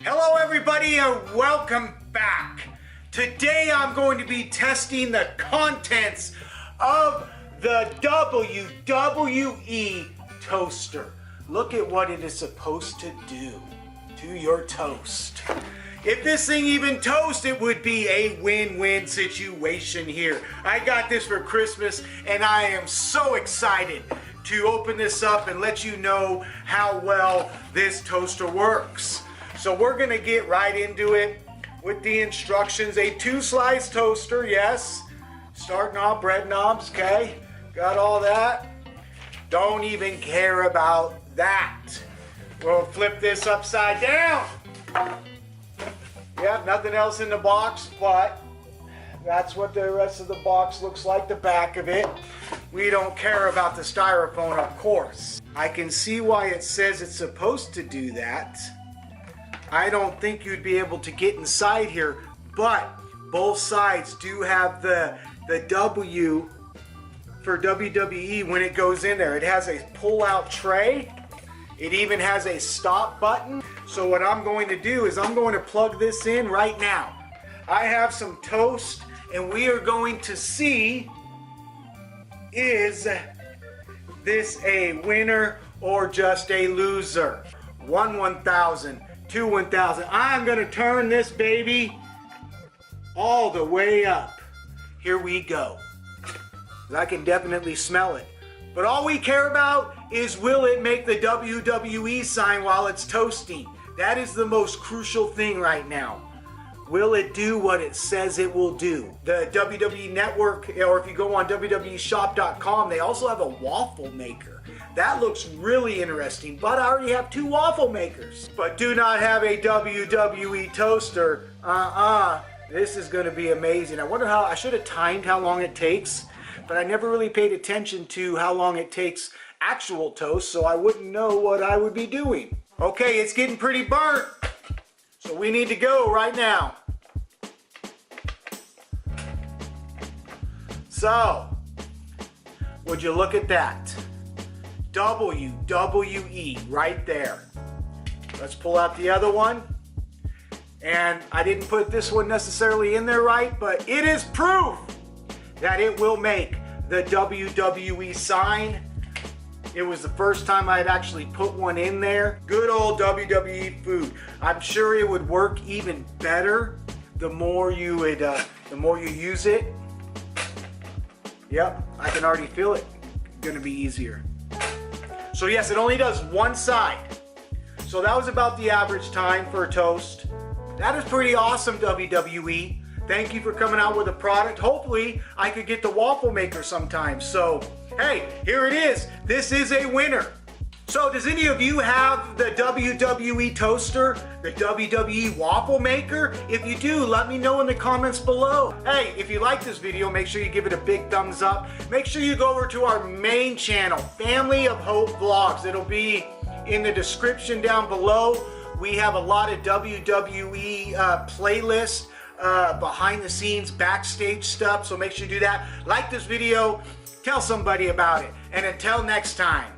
Hello everybody and welcome back. Today I'm going to be testing the contents of the WWE toaster. Look at what it is supposed to do to your toast. If this thing even toasts, it would be a win-win situation here. I got this for Christmas and I am so excited to open this up and let you know how well this toaster works. So we're gonna get right into it with the instructions. A 2-slice toaster, yes. Start knob, bread knobs, okay. Got all that. Don't even care about that. We'll flip this upside down. Yep, nothing else in the box, but that's what the rest of the box looks like, the back of it. We don't care about the styrofoam, of course. I can see why it says it's supposed to do that. I don't think you'd be able to get inside here, but both sides do have the W for WWE when it goes in there. It has a pull-out tray. It even has a stop button. So what I'm going to do is I'm going to plug this in right now. I have some toast and we are going to see, is this a winner or just a loser? 1,000. 2 1,000. I'm gonna turn this baby all the way up. Here we go. I can definitely smell it. But all we care about is, will it make the WWE sign while it's toasting? That is the most crucial thing right now. Will it do what it says it will do? The WWE Network, or if you go on WWEshop.com, they also have a waffle maker. That looks really interesting, but I already have 2 waffle makers. But do not have a WWE toaster. This is gonna be amazing. I wonder how, I should have timed how long it takes, but I never really paid attention to how long it takes actual toast, so I wouldn't know what I would be doing. Okay, it's getting pretty burnt, so we need to go right now. So, would you look at that? WWE right there. Let's pull out the other one. And I didn't put this one necessarily in there right, but it is proof that it will make the WWE sign. It was the first time I had actually put one in there. Good old WWE food. I'm sure it would work even better the more you use it. Yep, I can already feel it. Gonna be easier. So yes, it only does one side. So that was about the average time for a toast. That is pretty awesome, WWE. Thank you for coming out with a product. Hopefully, I could get the waffle maker sometime. So, hey, here it is. This is a winner. So, does any of you have the WWE toaster, the WWE waffle maker? If you do, let me know in the comments below. Hey, if you like this video, make sure you give it a big thumbs up. Make sure you go over to our main channel, Family of Hope Vlogs. It'll be in the description down below. We have a lot of WWE playlists, behind the scenes, backstage stuff, so make sure you do that. Like this video, tell somebody about it, and until next time.